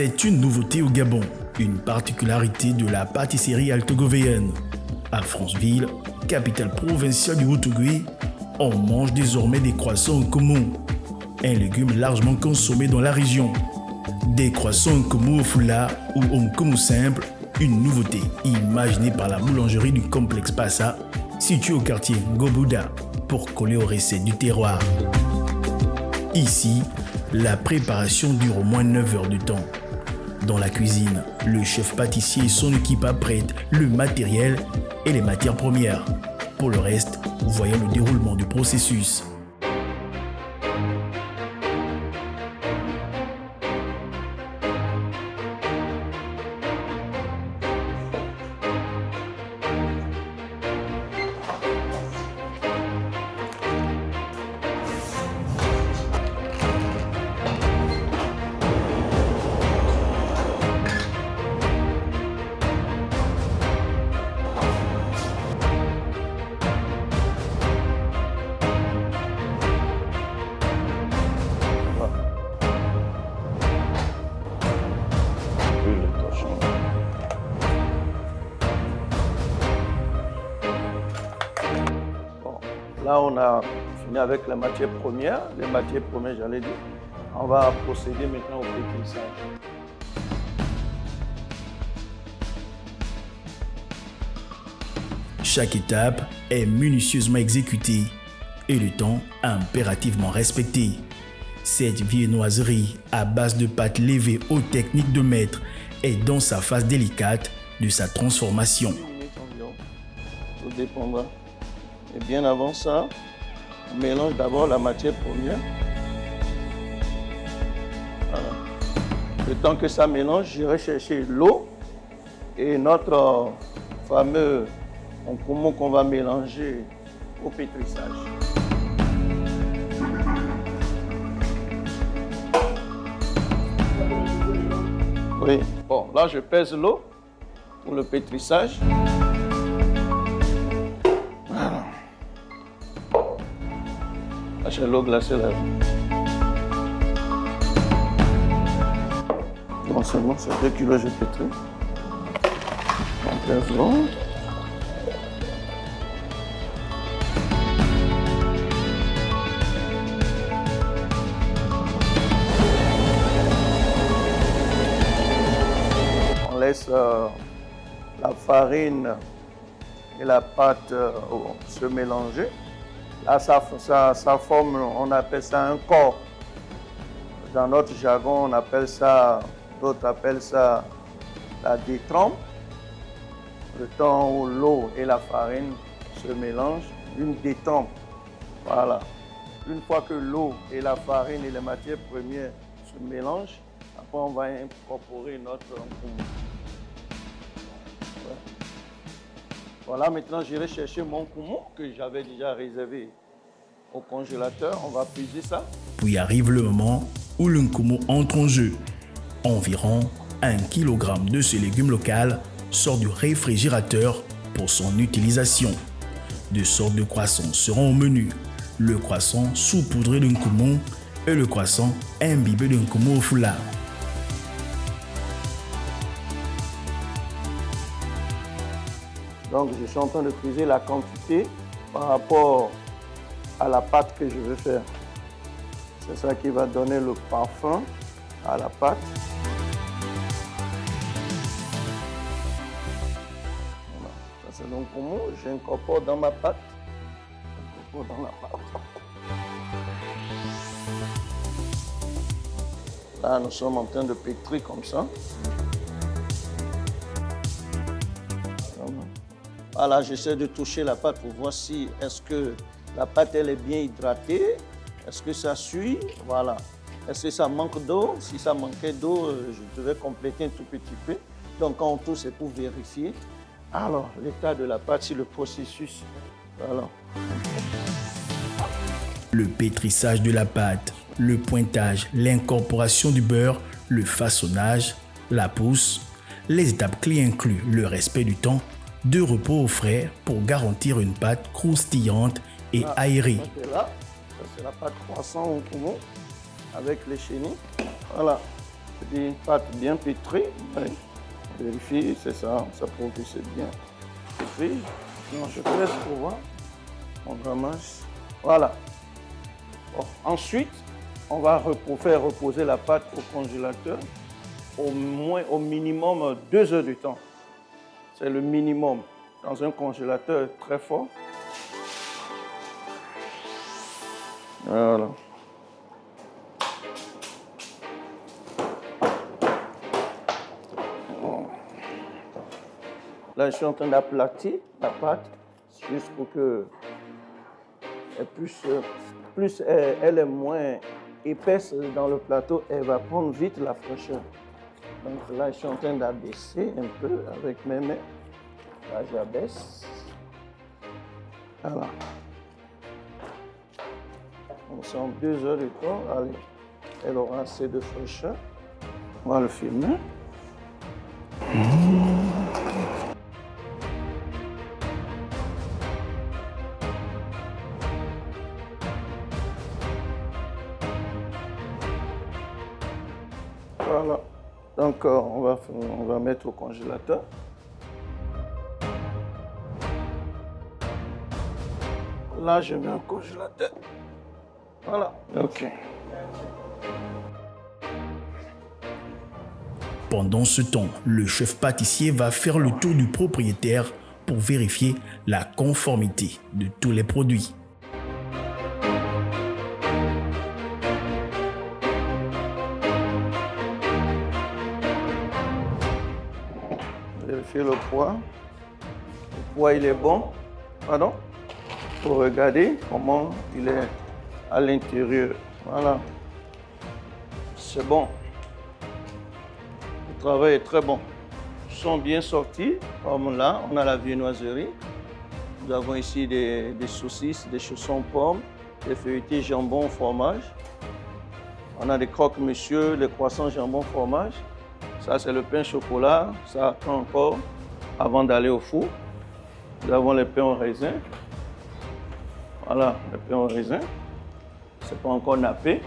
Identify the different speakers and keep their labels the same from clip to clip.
Speaker 1: C'est une nouveauté au Gabon, une particularité de la pâtisserie altogovéenne. À Franceville, capitale provinciale du Haut-Ogooué, on mange désormais des croissants nkomo, un légume largement consommé dans la région. Des croissants nkomo au foulard ou au nkomo simple, une nouveauté imaginée par la boulangerie du complexe Passa, situé au quartier Ngobouda, pour coller aux recettes du terroir. Ici, la préparation dure au moins 9 heures de temps. Dans la cuisine, le chef pâtissier et son équipe apprêtent le matériel et les matières premières. Pour le reste, voyons le déroulement du processus.
Speaker 2: Là, on a fini avec les matières premières. Les matières premières, j'allais dire. On va procéder maintenant au pétrissage.
Speaker 1: Chaque étape est minutieusement exécutée et le temps impérativement respecté. Cette viennoiserie à base de pâte levée aux techniques de maître est dans sa phase délicate de sa transformation.
Speaker 2: Tout dépendra. Et bien avant ça, on mélange d'abord la matière première. Voilà. Le temps que ça mélange, j'irai chercher l'eau et notre fameux nkomo qu'on va mélanger au pétrissage. Oui, bon, là je pèse l'eau pour le pétrissage. J'ai l'eau glacée là. Donc c'est bon, c'est 2 kilos j'ai pétri. On pèse l'eau. On laisse la farine et la pâte se mélanger. Là, ça forme, on appelle ça un corps. Dans notre jargon, on appelle ça, d'autres appellent ça la détrempe. Le temps où l'eau et la farine se mélangent, une détrempe. Voilà. Une fois que l'eau et la farine et les matières premières se mélangent, après on va incorporer notre nkomo. Voilà, maintenant j'irai chercher mon nkomo que j'avais déjà réservé au congélateur. On va peser ça.
Speaker 1: Puis arrive le moment où le nkomo entre en jeu. Environ 1 kg de ce légume local sort du réfrigérateur pour son utilisation. Deux sortes de croissants seront au menu. Le croissant saupoudré de nkomo et le croissant imbibé de nkomo au foulard.
Speaker 2: Donc je suis en train de peser la quantité par rapport à la pâte que je veux faire. C'est ça qui va donner le parfum à la pâte. Voilà. Ça c'est donc comment j'incorpore dans ma pâte. J'incorpore dans la pâte. Là nous sommes en train de pétrir comme ça. Voilà, j'essaie de toucher la pâte pour voir si est-ce que la pâte elle est bien hydratée, est-ce que ça suit, voilà. Est-ce que ça manque d'eau? Si ça manquait d'eau, je devais compléter un tout petit peu. Donc quand on touche, c'est pour vérifier. Alors, l'état de la pâte, c'est le processus. Voilà.
Speaker 1: Le pétrissage de la pâte, le pointage, l'incorporation du beurre, le façonnage, la pousse. Les étapes clés incluent le respect du temps de repos au frais pour garantir une pâte croustillante et aérée.
Speaker 2: Là, ça c'est la pâte croissant au nkomo avec les chenilles. Voilà. C'est une pâte bien pétrie. Oui. Vérifie, c'est ça, ça prouve que c'est bien pétri. Non, je presse pour voir. On ramasse. Voilà. Bon, ensuite, on va faire reposer la pâte au congélateur au minimum 2 heures de temps. C'est le minimum dans un congélateur très fort. Voilà. Bon. Là, je suis en train d'aplatir la pâte juste pour que plus elle est moins épaisse dans le plateau, elle va prendre vite la fraîcheur. Donc là, je suis en train d'abaisser un peu avec mes mains. Là, j'abaisse. Voilà. On sent 2 heures de temps. Allez, elle aura assez de fraîcheur. On va le filmer. Voilà. Donc, on va mettre au congélateur. Là, je mets au congélateur. Voilà. OK.
Speaker 1: Pendant ce temps, le chef pâtissier va faire le tour du propriétaire pour vérifier la conformité de tous les produits.
Speaker 2: Vérifier le poids. Le poids, il est bon. Pardon? Pour regarder comment il est à l'intérieur. Voilà. C'est bon. Le travail est très bon. Ils sont bien sortis. Comme là, on a la viennoiserie. Nous avons ici des saucisses, des chaussons pommes, des feuilletés jambon fromage. On a des croque-monsieur, des croissants jambon fromage. Ça, c'est le pain chocolat. Ça attend encore avant d'aller au four. Nous avons les pains au raisin. Voilà, le pain au raisin. C'est pas encore nappé.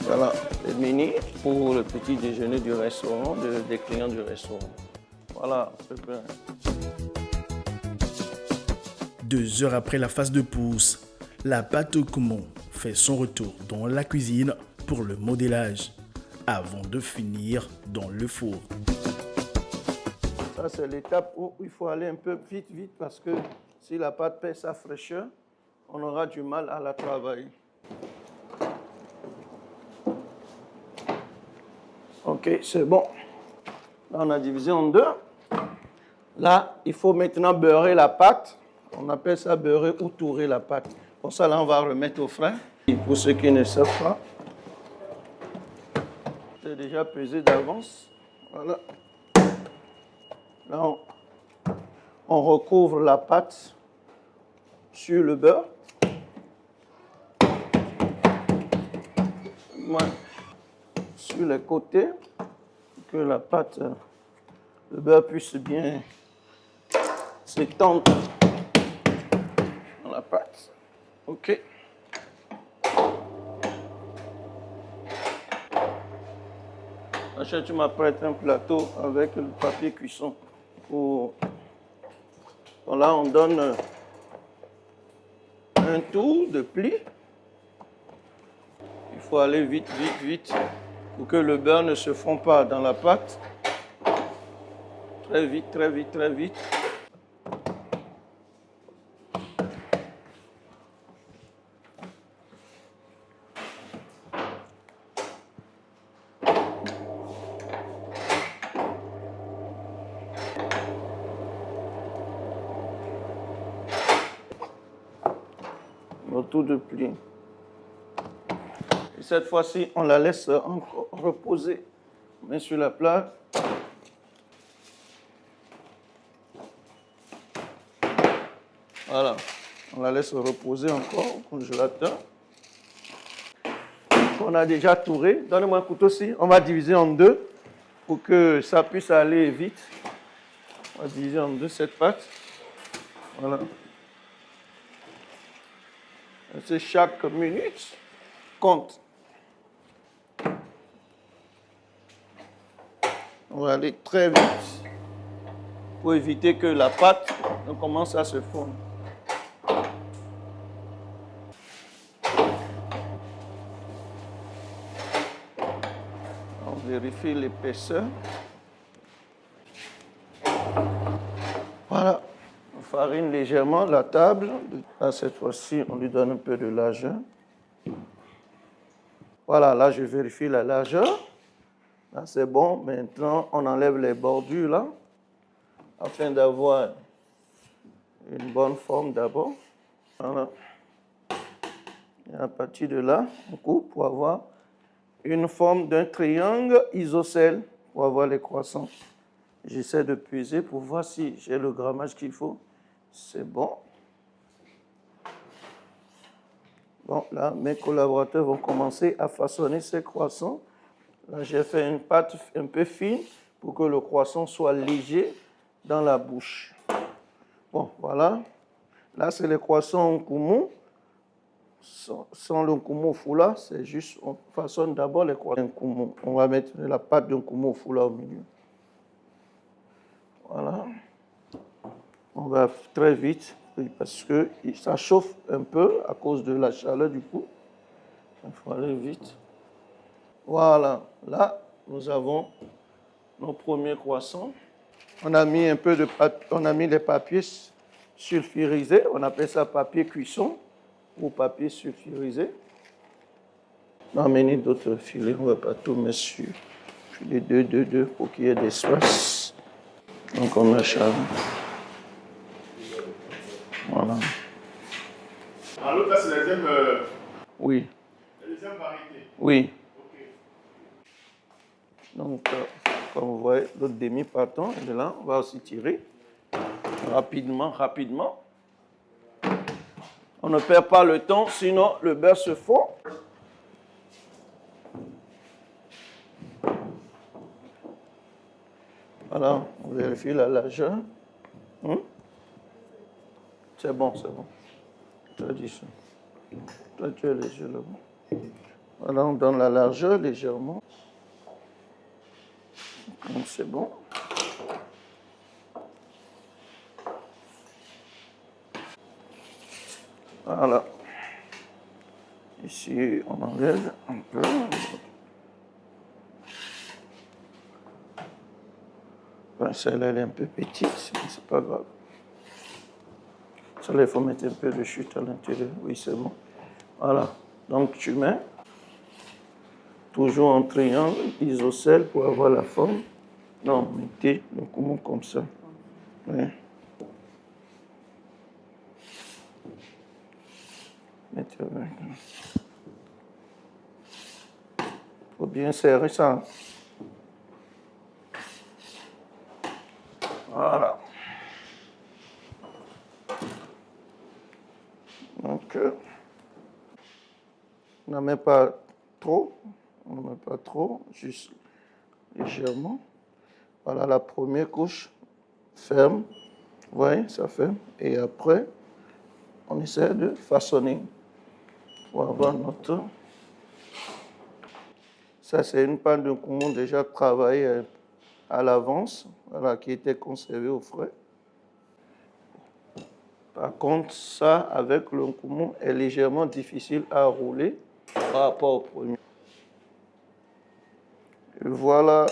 Speaker 2: Voilà, les mini pour le petit déjeuner du restaurant, des clients du restaurant. Voilà, ce pain.
Speaker 1: 2 heures après la phase de pousse, la pâte au koumon fait son retour dans la cuisine pour le modélage, avant de finir dans le four.
Speaker 2: Ça, c'est l'étape où il faut aller un peu vite, parce que si la pâte perd sa fraîcheur, on aura du mal à la travailler. OK, c'est bon. Là, on a divisé en 2. Là, il faut maintenant beurrer la pâte. On appelle ça beurrer ou tourer la pâte. Pour ça, là, on va remettre au frais. Et pour ceux qui ne savent pas, c'est déjà pesé d'avance. Voilà. Là, on recouvre la pâte sur le beurre. Sur les côtés, pour que la pâte, le beurre puisse bien s'étendre dans la pâte. OK. Achète, tu m'apprêtes un plateau avec le papier cuisson. Donc là, on donne un tour de pli. Il faut aller vite pour que le beurre ne se fond pas dans la pâte. Très vite. Le tour de pli. Et cette fois-ci, on la laisse encore reposer. On met sur la plaque. Voilà. On la laisse reposer encore au congélateur. On a déjà touré. Donnez-moi un couteau aussi. On va diviser en 2 pour que ça puisse aller vite. On va diviser en 2 cette pâte. Voilà. C'est chaque minute compte. On va aller très vite pour éviter que la pâte ne commence à se fondre. On vérifie l'épaisseur. Voilà. On farine légèrement la table. Là, cette fois-ci, on lui donne un peu de largeur. Voilà, là, je vérifie la largeur. Là, c'est bon. Maintenant, on enlève les bordures, là, afin d'avoir une bonne forme d'abord. Voilà. Et à partir de là, on coupe pour avoir une forme d'un triangle isocèle pour avoir les croissants. J'essaie de peser pour voir si j'ai le grammage qu'il faut. C'est bon. Bon, là, mes collaborateurs vont commencer à façonner ces croissants. Là, j'ai fait une pâte un peu fine pour que le croissant soit léger dans la bouche. Bon, voilà. Là, c'est les croissants en nkumu. Sans le nkumu au foulard, c'est juste, on façonne d'abord les croissants en nkumu. On va mettre la pâte de nkumu au foulard au milieu. Voilà. On va très vite parce que ça chauffe un peu à cause de la chaleur du coup. Il faut aller vite. Voilà. Là, nous avons nos premiers croissants. On a mis un peu de papier, on a mis les papiers sulfurisés. On appelle ça papier cuisson ou papier sulfurisé. On a amené d'autres filets. On ne va pas tout mettre sur filet 2 pour qu'il y ait d'espace. Donc on acharne. Voilà.
Speaker 3: Alors l'autre là c'est la deuxième.
Speaker 2: Oui.
Speaker 3: La deuxième variété.
Speaker 2: Oui.
Speaker 3: Ok.
Speaker 2: Donc comme vous voyez, l'autre demi-partant est là. On va aussi tirer rapidement. On ne perd pas le temps, sinon le beurre se fond. Voilà, on vérifie la largeur. C'est bon. Tu as dit ça. Toi, tu es léger là-bas. Voilà, on donne la largeur légèrement. Donc, c'est bon. Voilà. Ici, on enlève un peu. Celle-là, elle est un peu petite, mais c'est pas grave. Celle-là, il faut mettre un peu de chute à l'intérieur. Oui, c'est bon. Voilà. Donc, tu mets toujours en triangle isocèle pour avoir la forme. Non, mettez le nkumu comme ça. Oui. Mettez avec. Il faut bien serrer ça. Voilà. Donc, on n'en met pas trop. On n'en met pas trop, juste légèrement. Voilà la première couche. Ferme. Vous voyez, ça ferme. Et après, on essaie de façonner pour avoir notre... Ça, c'est une pâte de nkumu déjà travaillée à l'avance, voilà, qui était conservée au frais. Par contre, ça, avec le nkumu, est légèrement difficile à rouler par rapport au premier. Et voilà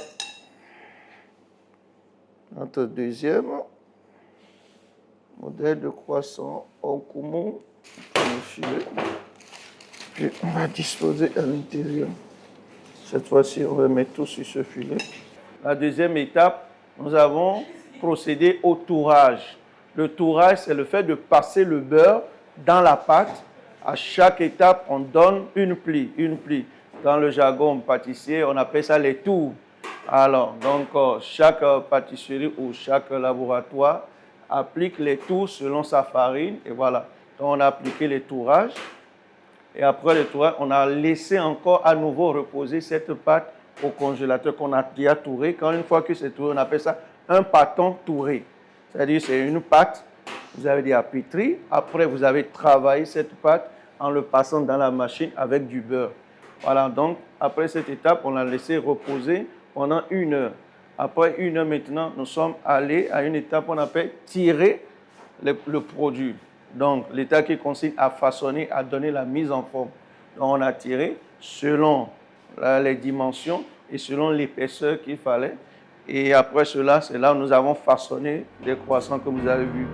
Speaker 2: notre deuxième modèle de croissant en nkumu. Puis on va disposer à l'intérieur. Cette fois-ci, on va mettre tout sur ce filet. La deuxième étape, nous avons procédé au tourage. Le tourage, c'est le fait de passer le beurre dans la pâte. À chaque étape, on donne une plie. Dans le jargon pâtissier, on appelle ça les tours. Alors, donc, chaque pâtisserie ou chaque laboratoire applique les tours selon sa farine. Et voilà. Donc, on a appliqué les tourages. Et après le tourage, on a laissé encore à nouveau reposer cette pâte au congélateur qu'on a déjà touré. Quand une fois que c'est touré, on appelle ça un pâton touré. C'est-à-dire c'est une pâte, vous avez déjà pétri. Après, vous avez travaillé cette pâte en le passant dans la machine avec du beurre. Voilà, donc après cette étape, on l'a laissé reposer pendant 1 heure. Après 1 heure maintenant, nous sommes allés à une étape qu'on appelle tirer le produit. Donc, l'étape qui consiste à façonner, à donner la mise en forme. Donc, on a tiré selon les dimensions et selon l'épaisseur qu'il fallait. Et après cela, c'est là où nous avons façonné les croissants que vous avez vus.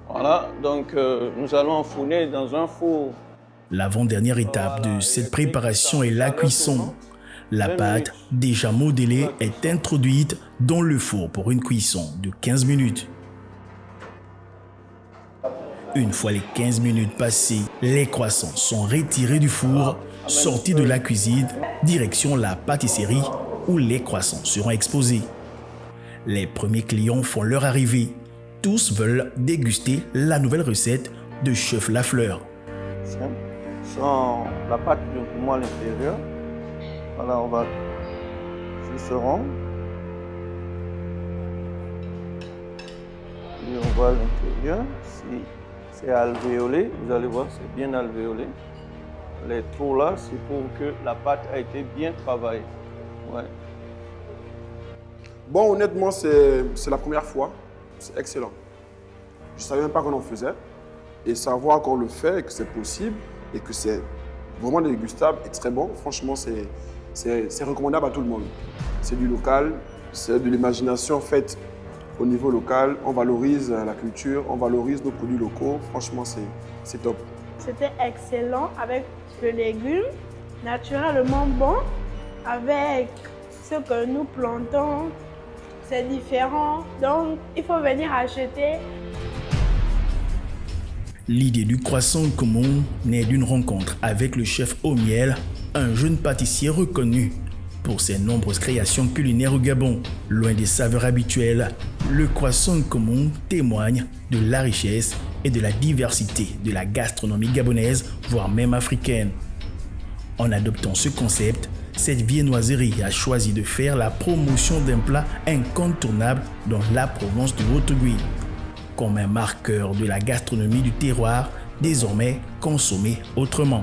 Speaker 2: Voilà, donc nous allons enfourner dans un four.
Speaker 1: L'avant-dernière étape de cette préparation est la cuisson. La pâte, déjà modelée, est introduite dans le four pour une cuisson de 15 minutes. Une fois les 15 minutes passées, les croissants sont retirés du four, sortis de la cuisine, direction la pâtisserie où les croissants seront exposés. Les premiers clients font leur arrivée. Tous veulent déguster la nouvelle recette de Chef Lafleur.
Speaker 2: Sans la pâte de gourmand à l'intérieur. Voilà, on va juste rond. Et on voit l'intérieur. Si c'est alvéolé, vous allez voir, c'est bien alvéolé. Les trous là, c'est pour que la pâte a été bien travaillée. Ouais.
Speaker 4: Bon, honnêtement, c'est la première fois. C'est excellent. Je ne savais même pas qu'on en faisait. Et savoir qu'on le fait et que c'est possible et que c'est vraiment dégustable et très bon, franchement, c'est recommandable à tout le monde. C'est du local, c'est de l'imagination faite au niveau local. On valorise la culture, on valorise nos produits locaux. Franchement, c'est top.
Speaker 5: C'était excellent avec le légume, naturellement bon, avec ce que nous plantons. C'est différent, donc il faut venir acheter.
Speaker 1: L'idée du croissant commun naît d'une rencontre avec le chef Omiel, un jeune pâtissier reconnu pour ses nombreuses créations culinaires au Gabon. Loin des saveurs habituelles, le croissant commun témoigne de la richesse et de la diversité de la gastronomie gabonaise, voire même africaine. En adoptant ce concept, cette viennoiserie a choisi de faire la promotion d'un plat incontournable dans la province de Haut-Ogooué, comme un marqueur de la gastronomie du terroir, désormais consommée autrement.